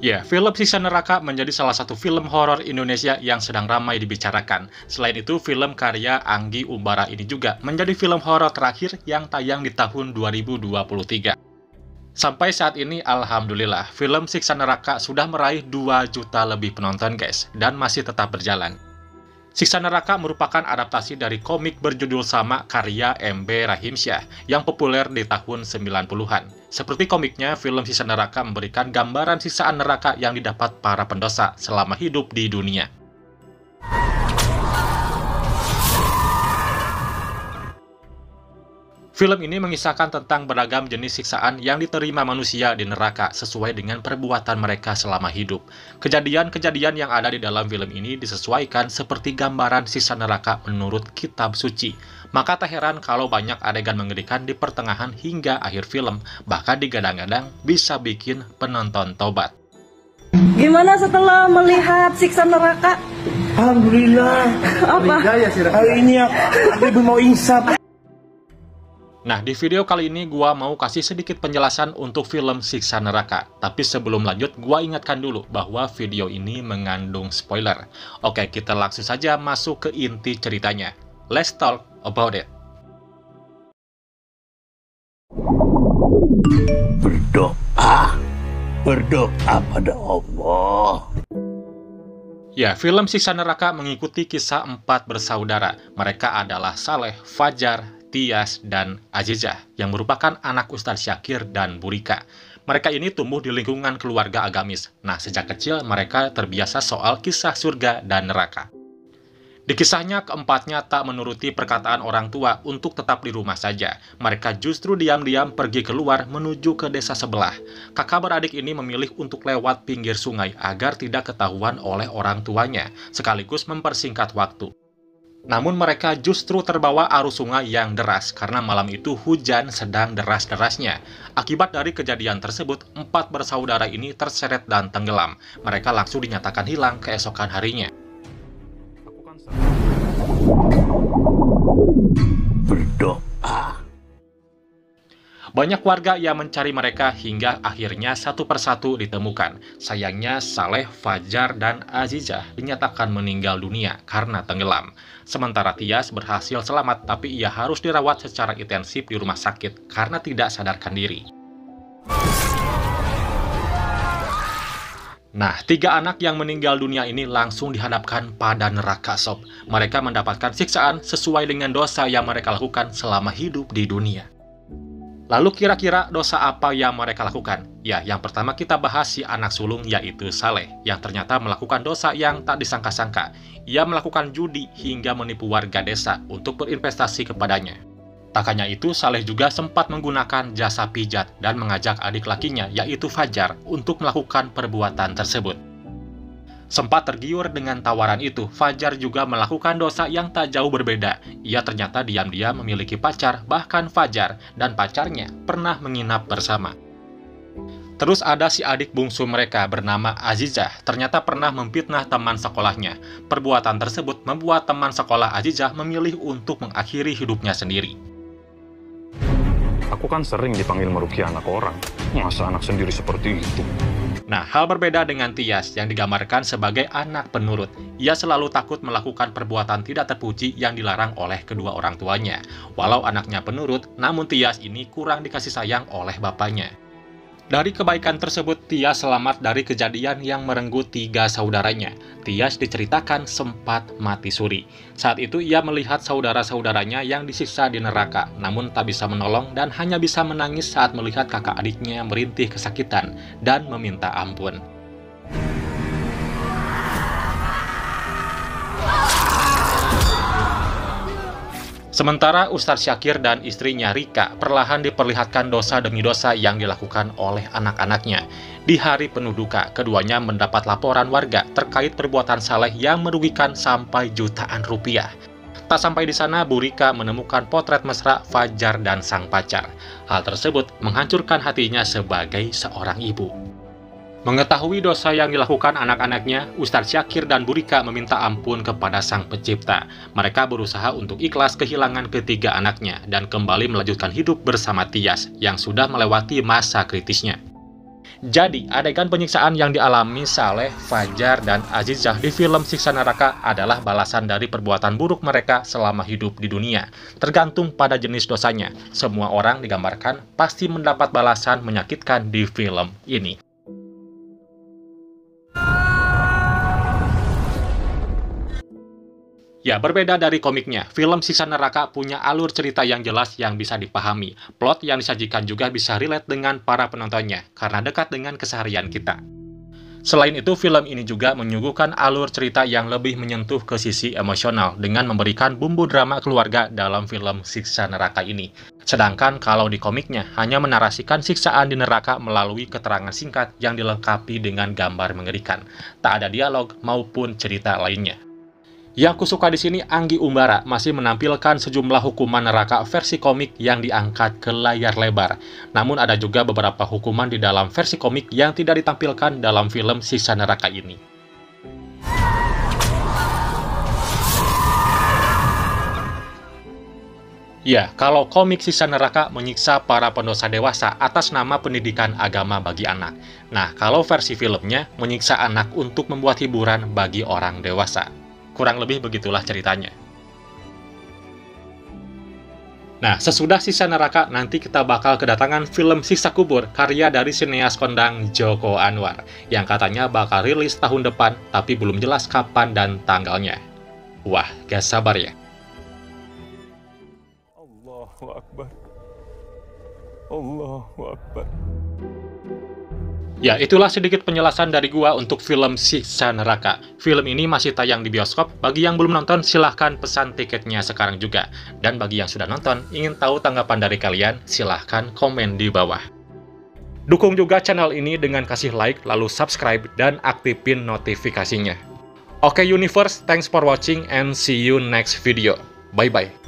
Ya, film Siksa Neraka menjadi salah satu film horor Indonesia yang sedang ramai dibicarakan. Selain itu, film karya Anggi Umbara ini juga menjadi film horor terakhir yang tayang di tahun 2023. Sampai saat ini, alhamdulillah, film Siksa Neraka sudah meraih 2 juta lebih penonton guys, dan masih tetap berjalan. Siksa Neraka merupakan adaptasi dari komik berjudul sama karya MB Rahimsyah yang populer di tahun 90-an. Seperti komiknya, film Siksa Neraka memberikan gambaran siksaan neraka yang didapat para pendosa selama hidup di dunia. Film ini mengisahkan tentang beragam jenis siksaan yang diterima manusia di neraka sesuai dengan perbuatan mereka selama hidup. Kejadian-kejadian yang ada di dalam film ini disesuaikan seperti gambaran siksa neraka menurut kitab suci. Maka tak heran kalau banyak adegan mengerikan di pertengahan hingga akhir film, bahkan digadang-gadang bisa bikin penonton tobat. Gimana setelah melihat siksa neraka? Alhamdulillah. Apa? Hari ini aku mau insaf. Nah, di video kali ini gua mau kasih sedikit penjelasan untuk film Siksa Neraka. Tapi sebelum lanjut, gua ingatkan dulu bahwa video ini mengandung spoiler. Oke, kita langsung saja masuk ke inti ceritanya. Let's talk about it. Berdoa pada Allah. Ya, film Siksa Neraka mengikuti kisah 4 bersaudara. Mereka adalah Saleh, Fajar, Tias, dan Azizah, yang merupakan anak Ustadz Syakir dan Burika. Mereka ini tumbuh di lingkungan keluarga agamis. Nah, sejak kecil mereka terbiasa soal kisah surga dan neraka. Di kisahnya, keempatnya tak menuruti perkataan orang tua untuk tetap di rumah saja. Mereka justru diam-diam pergi keluar menuju ke desa sebelah. Kakak beradik ini memilih untuk lewat pinggir sungai agar tidak ketahuan oleh orang tuanya, sekaligus mempersingkat waktu. Namun mereka justru terbawa arus sungai yang deras karena malam itu hujan sedang deras-derasnya. Akibat dari kejadian tersebut, 4 bersaudara ini terseret dan tenggelam. Mereka langsung dinyatakan hilang keesokan harinya. Berdoa. Banyak warga yang mencari mereka hingga akhirnya satu persatu ditemukan. Sayangnya Saleh, Fajar, dan Azizah dinyatakan meninggal dunia karena tenggelam. Sementara Tias berhasil selamat tapi ia harus dirawat secara intensif di rumah sakit karena tidak sadarkan diri. Nah, 3 anak yang meninggal dunia ini langsung dihadapkan pada neraka sob. Mereka mendapatkan siksaan sesuai dengan dosa yang mereka lakukan selama hidup di dunia. Lalu kira-kira dosa apa yang mereka lakukan? Ya, yang pertama kita bahas si anak sulung yaitu Saleh, yang ternyata melakukan dosa yang tak disangka-sangka. Ia melakukan judi hingga menipu warga desa untuk berinvestasi kepadanya. Tak hanya itu, Saleh juga sempat menggunakan jasa pijat dan mengajak adik lakinya yaitu Fajar untuk melakukan perbuatan tersebut. Sempat tergiur dengan tawaran itu, Fajar juga melakukan dosa yang tak jauh berbeda. Ia ternyata diam-diam memiliki pacar, bahkan Fajar dan pacarnya pernah menginap bersama. Terus ada si adik bungsu mereka bernama Azizah, ternyata pernah memfitnah teman sekolahnya. Perbuatan tersebut membuat teman sekolah Azizah memilih untuk mengakhiri hidupnya sendiri. Aku kan sering dipanggil merugi anak orang, masa anak sendiri seperti itu? Nah, hal berbeda dengan Tias yang digambarkan sebagai anak penurut. Ia selalu takut melakukan perbuatan tidak terpuji yang dilarang oleh kedua orang tuanya. Walau anaknya penurut, namun Tias ini kurang dikasih sayang oleh bapaknya. Dari kebaikan tersebut, Tias selamat dari kejadian yang merenggut 3 saudaranya. Tias diceritakan sempat mati suri. Saat itu ia melihat saudara-saudaranya yang disiksa di neraka, namun tak bisa menolong dan hanya bisa menangis saat melihat kakak adiknya merintih kesakitan dan meminta ampun. Sementara Ustadz Syakir dan istrinya Rika perlahan diperlihatkan dosa demi dosa yang dilakukan oleh anak-anaknya. Di hari penuh duka, keduanya mendapat laporan warga terkait perbuatan Saleh yang merugikan sampai jutaan rupiah. Tak sampai di sana, Bu Rika menemukan potret mesra Fajar dan sang pacar. Hal tersebut menghancurkan hatinya sebagai seorang ibu. Mengetahui dosa yang dilakukan anak-anaknya, Ustadz Syakir dan Bu Rika meminta ampun kepada Sang Pencipta. Mereka berusaha untuk ikhlas kehilangan ketiga anaknya dan kembali melanjutkan hidup bersama Tias yang sudah melewati masa kritisnya. Jadi, adegan penyiksaan yang dialami Saleh, Fajar, dan Azizah di film Siksa Neraka adalah balasan dari perbuatan buruk mereka selama hidup di dunia. Tergantung pada jenis dosanya, semua orang digambarkan pasti mendapat balasan menyakitkan di film ini. Ya, berbeda dari komiknya, film Siksa Neraka punya alur cerita yang jelas yang bisa dipahami. Plot yang disajikan juga bisa relate dengan para penontonnya, karena dekat dengan keseharian kita. Selain itu, film ini juga menyuguhkan alur cerita yang lebih menyentuh ke sisi emosional, dengan memberikan bumbu drama keluarga dalam film Siksa Neraka ini. Sedangkan kalau di komiknya, hanya menarasikan siksaan di neraka melalui keterangan singkat yang dilengkapi dengan gambar mengerikan. Tak ada dialog maupun cerita lainnya. Yang kusuka di sini, Anggi Umbara masih menampilkan sejumlah hukuman neraka versi komik yang diangkat ke layar lebar. Namun ada juga beberapa hukuman di dalam versi komik yang tidak ditampilkan dalam film Siksa Neraka ini. Ya, kalau komik Siksa Neraka menyiksa para pendosa dewasa atas nama pendidikan agama bagi anak. Nah, kalau versi filmnya menyiksa anak untuk membuat hiburan bagi orang dewasa. Kurang lebih begitulah ceritanya. Nah, sesudah Siksa Neraka, nanti kita bakal kedatangan film Siksa Kubur, karya dari sineas kondang Joko Anwar, yang katanya bakal rilis tahun depan, tapi belum jelas kapan dan tanggalnya. Wah, gak sabar ya. Allahu Akbar. Allahu Akbar. Ya, itulah sedikit penjelasan dari gua untuk film Siksa Neraka. Film ini masih tayang di bioskop. Bagi yang belum nonton, silahkan pesan tiketnya sekarang juga. Dan bagi yang sudah nonton, ingin tahu tanggapan dari kalian, silahkan komen di bawah. Dukung juga channel ini dengan kasih like, lalu subscribe, dan aktifin notifikasinya. Oke Universe, thanks for watching and see you next video. Bye-bye.